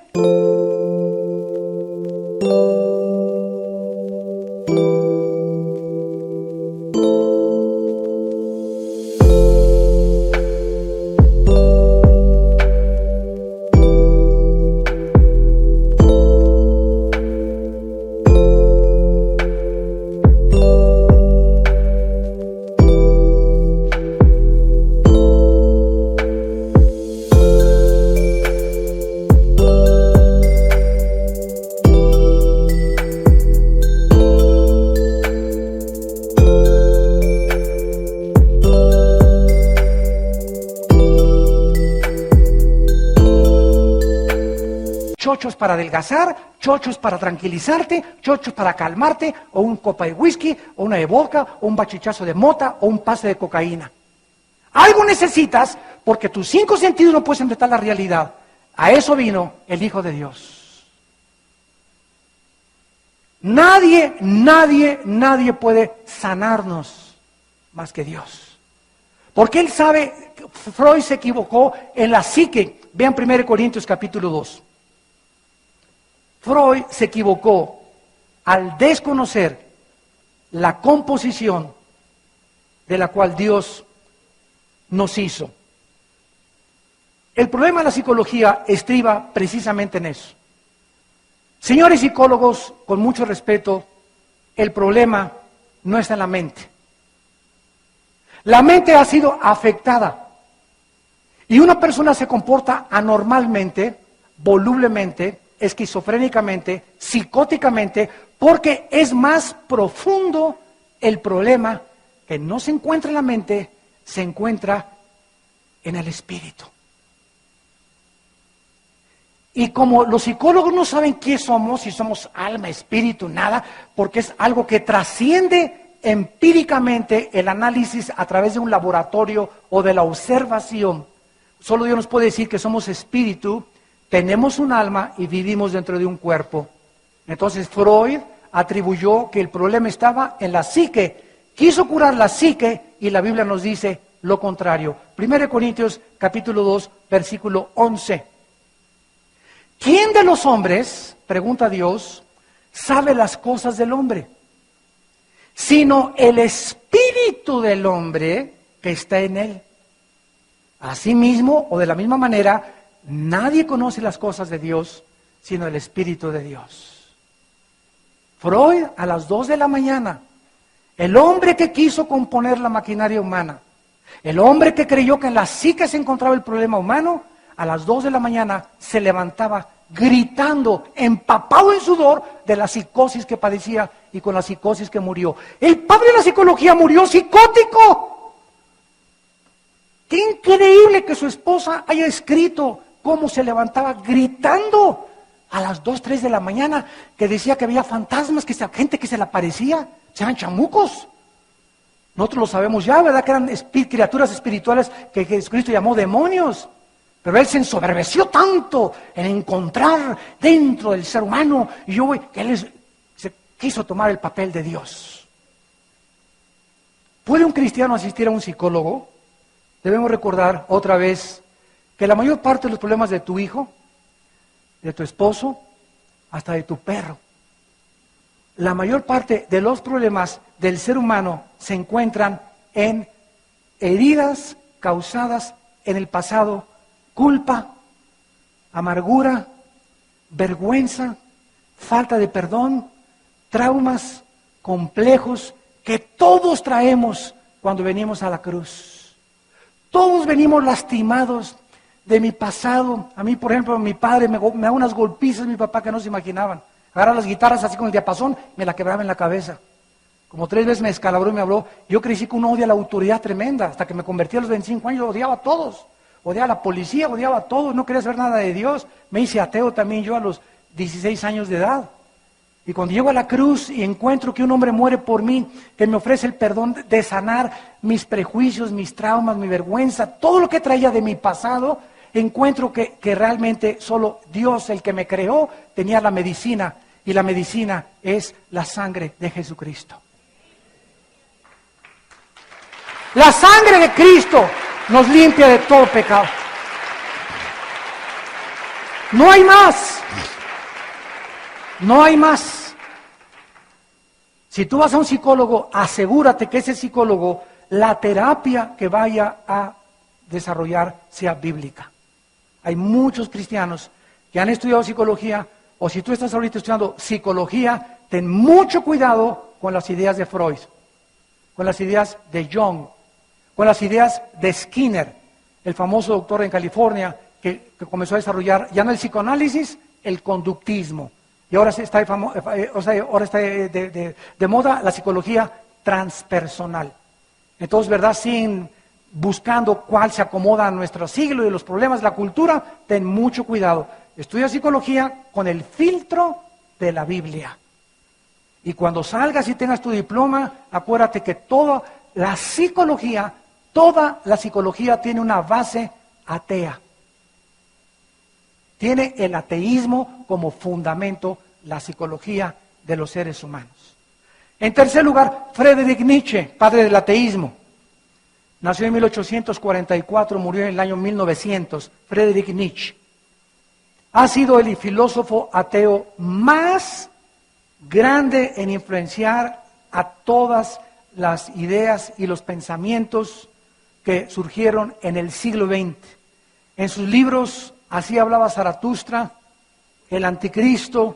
Chochos para adelgazar, chochos para tranquilizarte, chochos para calmarte, o un copa de whisky, o una de vodka, o un bachichazo de mota, o un pase de cocaína. Algo necesitas porque tus 5 sentidos no pueden enfrentar la realidad. A eso vino el Hijo de Dios. Nadie puede sanarnos más que Dios. Porque Él sabe, Freud se equivocó en la psique. Vean 1 Corintios capítulo 2. Freud se equivocó al desconocer la composición de la cual Dios nos hizo. El problema de la psicología estriba precisamente en eso. Señores psicólogos, con mucho respeto, el problema no está en la mente. La mente ha sido afectada y una persona se comporta anormalmente, volublemente, esquizofrénicamente, psicóticamente, porque es más profundo el problema que no se encuentra en la mente, se encuentra en el espíritu. Y como los psicólogos no saben qué somos, si somos alma, espíritu, nada, porque es algo que trasciende empíricamente el análisis a través de un laboratorio o de la observación. Solo Dios nos puede decir que somos espíritu, tenemos un alma y vivimos dentro de un cuerpo. Entonces Freud atribuyó que el problema estaba en la psique, quiso curar la psique y la Biblia nos dice lo contrario. 1 Corintios capítulo 2, versículo 11. ¿Quién de los hombres, pregunta Dios, sabe las cosas del hombre? Sino el espíritu del hombre que está en él. Asimismo, o de la misma manera, nadie conoce las cosas de Dios, sino el espíritu de Dios. Freud, a las 2 de la mañana, el hombre que quiso componer la maquinaria humana, el hombre que creyó que en la psique se encontraba el problema humano, a las 2 de la mañana se levantaba gritando, empapado en sudor de la psicosis que padecía y con la psicosis que murió. El padre de la psicología murió psicótico. Qué increíble que su esposa haya escrito cómo se levantaba gritando a las 2, 3 de la mañana, que decía que había fantasmas, que gente que se le aparecía, eran chamucos. Nosotros lo sabemos ya, ¿verdad? Que eran criaturas espirituales que Jesucristo llamó demonios. Pero él se ensoberbeció tanto en encontrar dentro del ser humano, que él se quiso tomar el papel de Dios. ¿Puede un cristiano asistir a un psicólogo? Debemos recordar otra vez que la mayor parte de los problemas de tu hijo, de tu esposo, hasta de tu perro, la mayor parte de los problemas del ser humano se encuentran en heridas causadas en el pasado, culpa, amargura, vergüenza, falta de perdón, traumas, complejos que todos traemos cuando venimos a la cruz. Todos venimos lastimados de mi pasado. A mí, por ejemplo, mi padre me da unas golpizas, mi papá, que no se imaginaban. Agarra las guitarras así con el diapasón, me la quebraba en la cabeza. Como 3 veces me descalabró y me habló. Yo crecí con un odio a la autoridad tremenda. Hasta que me convertí a los 25 años, odiaba a todos. Odiaba a la policía, odiaba a todos. No quería saber nada de Dios. Me hice ateo también yo a los 16 años de edad. Y cuando llego a la cruz y encuentro que un hombre muere por mí, que me ofrece el perdón de sanar mis prejuicios, mis traumas, mi vergüenza, todo lo que traía de mi pasado, encuentro que realmente solo Dios, el que me creó, tenía la medicina. Y la medicina es la sangre de Jesucristo. La sangre de Cristo nos limpia de todo pecado. No hay más. No hay más. Si tú vas a un psicólogo, asegúrate que ese psicólogo, la terapia que vaya a desarrollar sea bíblica. Hay muchos cristianos que han estudiado psicología, o si tú estás ahorita estudiando psicología, ten mucho cuidado con las ideas de Freud, con las ideas de Jung, con las ideas de Skinner, el famoso doctor en California que comenzó a desarrollar ya no el psicoanálisis, el conductismo. Y ahora está de moda la psicología transpersonal. Entonces, ¿verdad? Sin buscando cuál se acomoda a nuestro siglo y los problemas de la cultura, ten mucho cuidado. Estudia psicología con el filtro de la Biblia. Y cuando salgas y tengas tu diploma, acuérdate que toda la psicología tiene una base atea. Tiene el ateísmo como fundamento la psicología de los seres humanos. En tercer lugar, Friedrich Nietzsche, padre del ateísmo. Nació en 1844, murió en el año 1900. Friedrich Nietzsche ha sido el filósofo ateo más grande en influenciar a todas las ideas y los pensamientos que surgieron en el siglo XX. En sus libros, Así hablaba Zaratustra, El Anticristo.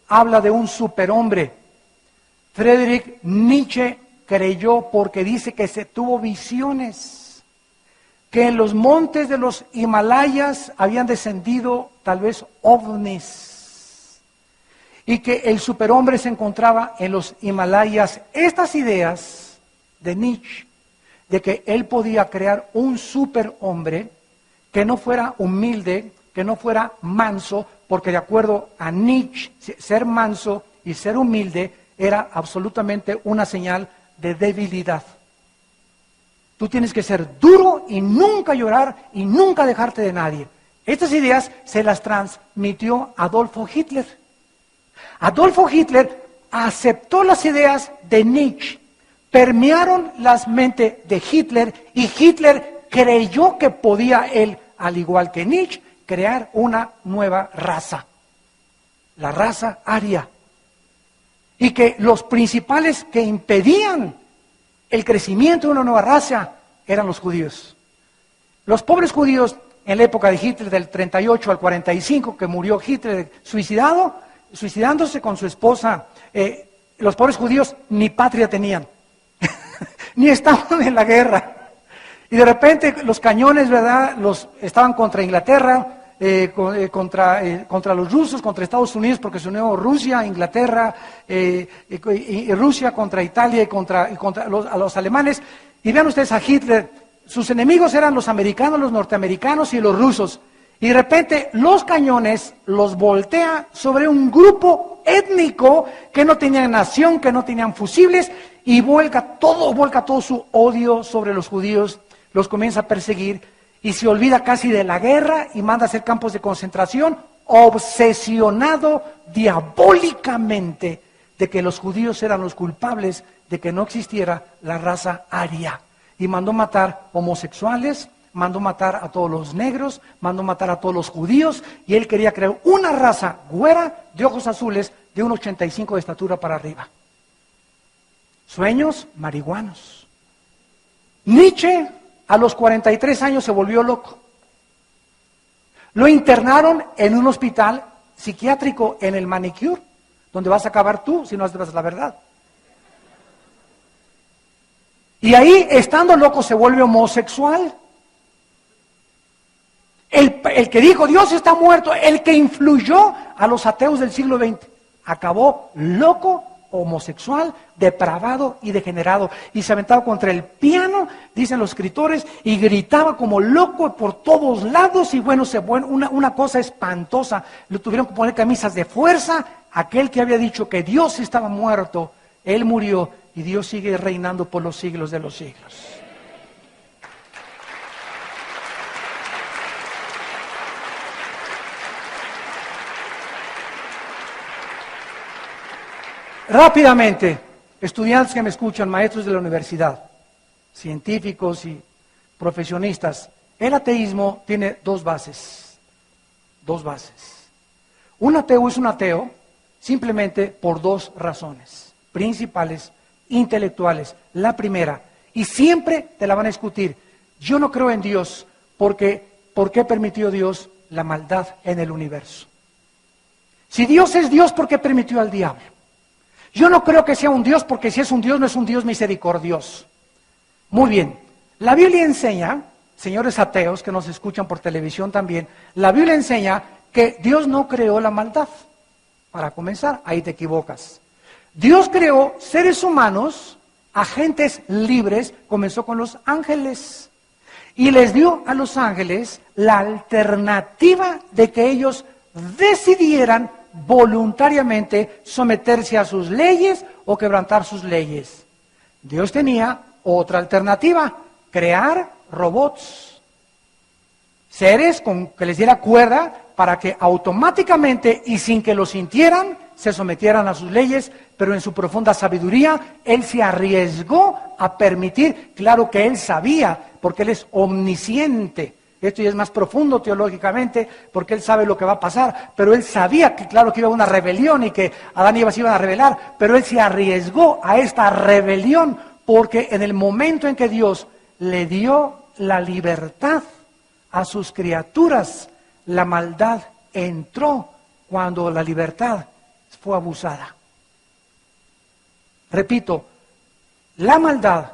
Habla de un superhombre. Friedrich Nietzsche creyó porque dice que se tuvo visiones, que en los montes de los Himalayas habían descendido tal vez ovnis y que el superhombre se encontraba en los Himalayas. Estas ideas de Nietzsche, de que él podía crear un superhombre que no fuera humilde, que no fuera manso, porque de acuerdo a Nietzsche, ser manso y ser humilde era absolutamente una señal de debilidad. Tú tienes que ser duro y nunca llorar y nunca dejarte de nadie. Estas ideas se las transmitió Adolfo Hitler. Adolfo Hitler aceptó las ideas de Nietzsche, permearon las mentes de Hitler y Hitler creyó que podía él, al igual que Nietzsche, crear una nueva raza, la raza aria, y que los principales que impedían el crecimiento de una nueva raza eran los judíos. Los pobres judíos en la época de Hitler, del 38 al 45, que murió Hitler suicidándose con su esposa, los pobres judíos ni patria tenían, ni estaban en la guerra. Y de repente los cañones, ¿verdad?, estaban contra Inglaterra, contra los rusos, contra Estados Unidos, porque se unió Rusia, Inglaterra, y Rusia contra Italia y contra los alemanes. Y vean ustedes a Hitler, sus enemigos eran los americanos, los norteamericanos y los rusos. Y de repente los cañones los voltea sobre un grupo étnico que no tenía nación, que no tenían fusibles, y vuelca todo su odio sobre los judíos. Los comienza a perseguir y se olvida casi de la guerra y manda a hacer campos de concentración, obsesionado diabólicamente de que los judíos eran los culpables de que no existiera la raza aria. Y mandó matar homosexuales, mandó matar a todos los negros, mandó matar a todos los judíos, y él quería crear una raza güera, de ojos azules, de 1,85 de estatura para arriba. Sueños marihuanos. Nietzsche a los 43 años se volvió loco. Lo internaron en un hospital psiquiátrico en el Manicure, donde vas a acabar tú si no haces la verdad. Y ahí, estando loco, se vuelve homosexual. El que dijo Dios está muerto, el que influyó a los ateos del siglo XX, acabó loco, homosexual, depravado y degenerado. Y se aventaba contra el piano, dicen los escritores, y gritaba como loco por todos lados. Y bueno, una cosa espantosa. Le tuvieron que poner camisas de fuerza. Aquel que había dicho que Dios estaba muerto, él murió y Dios sigue reinando por los siglos de los siglos. Rápidamente, estudiantes que me escuchan, maestros de la universidad, científicos y profesionistas, el ateísmo tiene dos bases. Un ateo es un ateo simplemente por dos razones principales, intelectuales. La primera, y siempre te la van a discutir, yo no creo en Dios porque ¿por qué permitió Dios la maldad en el universo? Si Dios es Dios, ¿por qué permitió al diablo? Yo no creo que sea un Dios, porque si es un Dios, no es un Dios misericordioso. Muy bien, la Biblia enseña, señores ateos que nos escuchan por televisión también, la Biblia enseña que Dios no creó la maldad. Para comenzar, ahí te equivocas. Dios creó seres humanos, agentes libres, comenzó con los ángeles. Y les dio a los ángeles la alternativa de que ellos decidieran voluntariamente someterse a sus leyes o quebrantar sus leyes. Dios tenía otra alternativa, crear robots, seres con que les diera cuerda para que automáticamente y sin que lo sintieran se sometieran a sus leyes, pero en su profunda sabiduría Él se arriesgó a permitir, claro que Él sabía, porque Él es omnisciente. Esto ya es más profundo teológicamente, porque Él sabe lo que va a pasar, pero Él sabía que claro que iba a haber una rebelión y que Adán y Eva se iban a rebelar, pero Él se arriesgó a esta rebelión, porque en el momento en que Dios le dio la libertad a sus criaturas, la maldad entró cuando la libertad fue abusada. Repito, la maldad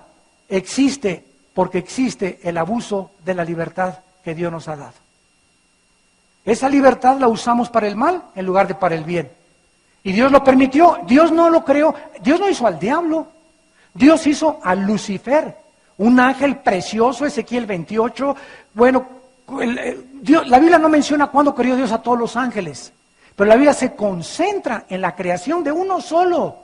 existe porque existe el abuso de la libertad que Dios nos ha dado. Esa libertad la usamos para el mal en lugar de para el bien. Y Dios lo permitió, Dios no lo creó, Dios no hizo al diablo, Dios hizo a Lucifer, un ángel precioso, Ezequiel 28. Bueno, la Biblia no menciona cuándo creó Dios a todos los ángeles, pero la Biblia se concentra en la creación de uno solo.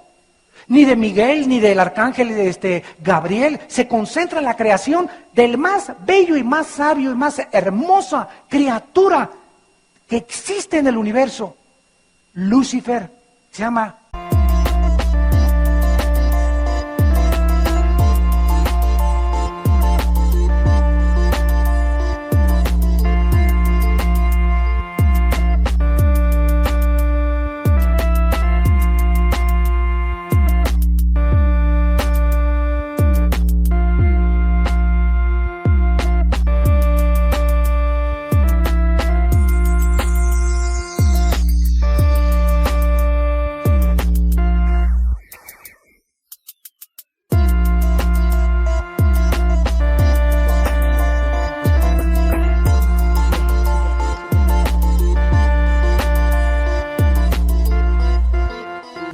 Ni de Miguel, ni del arcángel Gabriel, se concentra en la creación del más bello y más sabio y más hermosa criatura que existe en el universo. Lucifer, se llama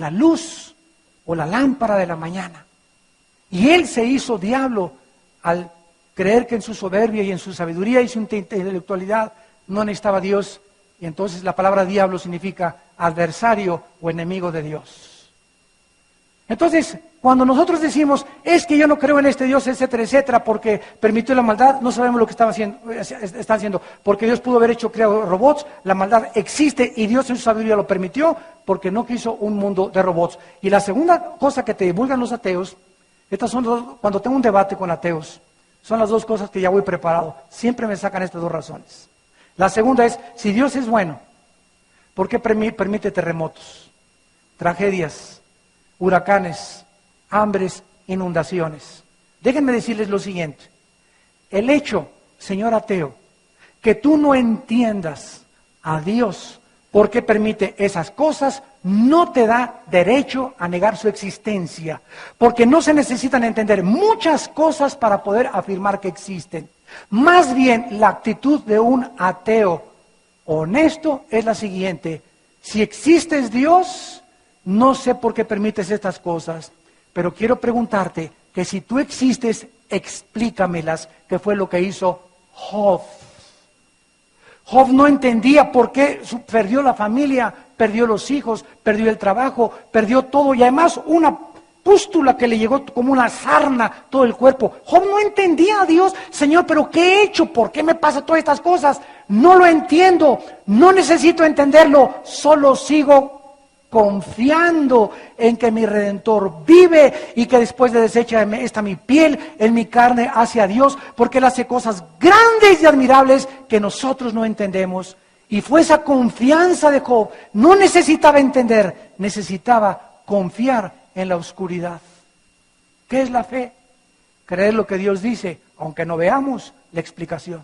la luz o la lámpara de la mañana. Y él se hizo diablo al creer que en su soberbia y en su sabiduría y su intelectualidad no necesitaba a Dios. Y entonces la palabra diablo significa adversario o enemigo de Dios. Entonces, cuando nosotros decimos, es que yo no creo en este Dios, etcétera, etcétera, porque permitió la maldad, no sabemos lo que están haciendo, porque Dios pudo haber creado robots, la maldad existe y Dios en su sabiduría lo permitió, porque no quiso un mundo de robots. Y la segunda cosa que te divulgan los ateos, estas son cuando tengo un debate con ateos, son las dos cosas que ya voy preparado, siempre me sacan estas dos razones. La segunda es, si Dios es bueno, ¿por qué permite terremotos, tragedias, huracanes, hambres, inundaciones? Déjenme decirles lo siguiente. El hecho, señor ateo, que tú no entiendas a Dios por qué permite esas cosas, no te da derecho a negar su existencia. Porque no se necesitan entender muchas cosas para poder afirmar que existen. Más bien, la actitud de un ateo honesto es la siguiente. Si existes Dios, no sé por qué permites estas cosas, pero quiero preguntarte que si tú existes, explícamelas, que fue lo que hizo Job. Job no entendía por qué perdió la familia, perdió los hijos, perdió el trabajo, perdió todo y además una pústula que le llegó como una sarna todo el cuerpo. Job no entendía a Dios. Señor, ¿pero qué he hecho? ¿Por qué me pasan todas estas cosas? No lo entiendo, no necesito entenderlo, solo sigo confiando en que mi Redentor vive y que después de deshecha esta mi piel, en mi carne hacia Dios, porque Él hace cosas grandes y admirables que nosotros no entendemos. Y fue esa confianza de Job, no necesitaba entender, necesitaba confiar en la oscuridad. ¿Qué es la fe? Creer lo que Dios dice, aunque no veamos la explicación.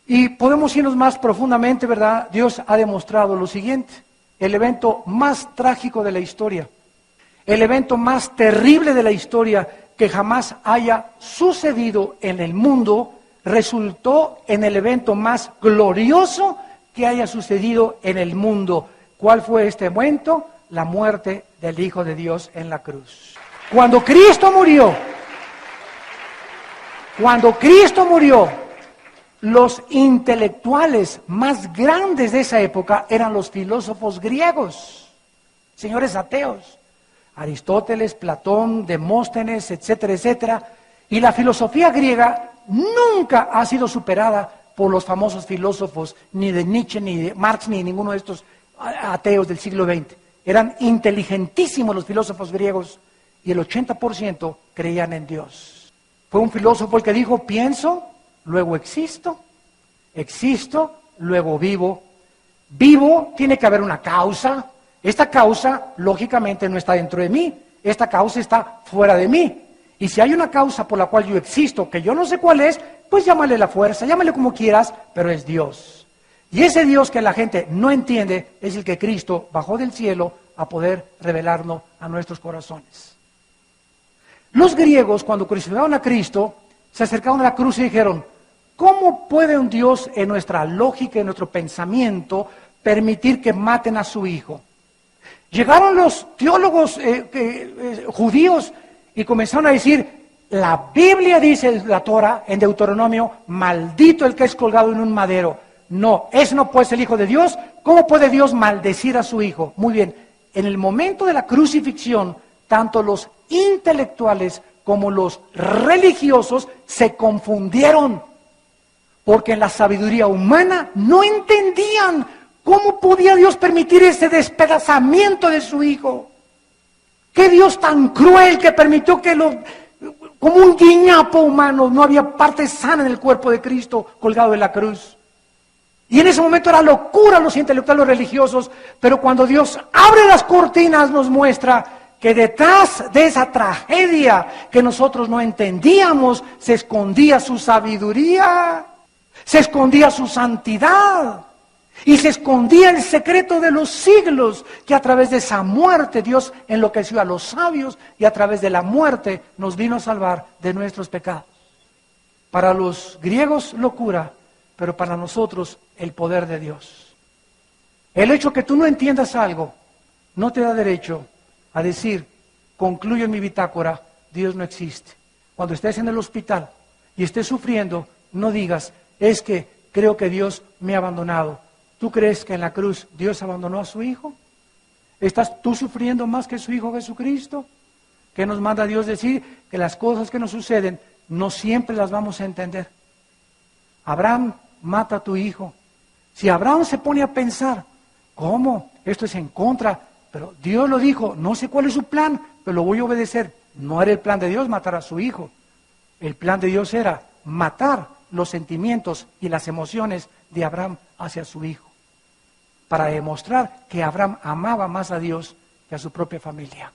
Y podemos irnos más profundamente, ¿verdad? Dios ha demostrado lo siguiente. El evento más trágico de la historia, el evento más terrible de la historia que jamás haya sucedido en el mundo, resultó en el evento más glorioso que haya sucedido en el mundo. ¿Cuál fue este evento? La muerte del Hijo de Dios en la cruz. Cuando Cristo murió, los intelectuales más grandes de esa época eran los filósofos griegos, señores ateos, Aristóteles, Platón, Demóstenes, etcétera, etcétera. Y la filosofía griega nunca ha sido superada por los famosos filósofos, ni de Nietzsche, ni de Marx, ni de ninguno de estos ateos del siglo XX. Eran inteligentísimos los filósofos griegos y el 80% creían en Dios. Fue un filósofo el que dijo, pienso, luego existo, luego vivo. Vivo, tiene que haber una causa. Esta causa, lógicamente, no está dentro de mí. Esta causa está fuera de mí. Y si hay una causa por la cual yo existo, que yo no sé cuál es, pues llámale la fuerza, llámale como quieras, pero es Dios. Y ese Dios que la gente no entiende es el que Cristo bajó del cielo a poder revelarnos a nuestros corazones. Los griegos, cuando crucificaron a Cristo, se acercaron a la cruz y dijeron, ¿cómo puede un Dios en nuestra lógica, en nuestro pensamiento, permitir que maten a su hijo? Llegaron los teólogos judíos y comenzaron a decir, la Biblia dice, la Torah, en Deuteronomio, maldito el que es colgado en un madero. No, ese no puede ser el Hijo de Dios. ¿Cómo puede Dios maldecir a su Hijo? Muy bien, en el momento de la crucifixión, tanto los intelectuales como los religiosos se confundieron, porque en la sabiduría humana no entendían cómo podía Dios permitir ese despedazamiento de su Hijo. ¿Qué Dios tan cruel que permitió que como un guiñapo humano, no había parte sana en el cuerpo de Cristo colgado en la cruz? Y en ese momento era locura los intelectuales religiosos, pero cuando Dios abre las cortinas nos muestra que detrás de esa tragedia que nosotros no entendíamos, se escondía su sabiduría, se escondía su santidad, y se escondía el secreto de los siglos, que a través de esa muerte Dios enloqueció a los sabios, y a través de la muerte nos vino a salvar de nuestros pecados. Para los griegos, locura, pero para nosotros, el poder de Dios. El hecho que tú no entiendas algo, no te da derecho a decir, concluyo en mi bitácora, Dios no existe. Cuando estés en el hospital y estés sufriendo, no digas, es que creo que Dios me ha abandonado. ¿Tú crees que en la cruz Dios abandonó a su Hijo? ¿Estás tú sufriendo más que su Hijo Jesucristo? ¿Qué nos manda Dios decir? Que las cosas que nos suceden no siempre las vamos a entender. Abraham mata a tu hijo. Si Abraham se pone a pensar, ¿cómo? Esto es en contra, pero Dios lo dijo, no sé cuál es su plan, pero lo voy a obedecer. No era el plan de Dios matar a su hijo. El plan de Dios era matar los sentimientos y las emociones de Abraham hacia su hijo, para demostrar que Abraham amaba más a Dios que a su propia familia.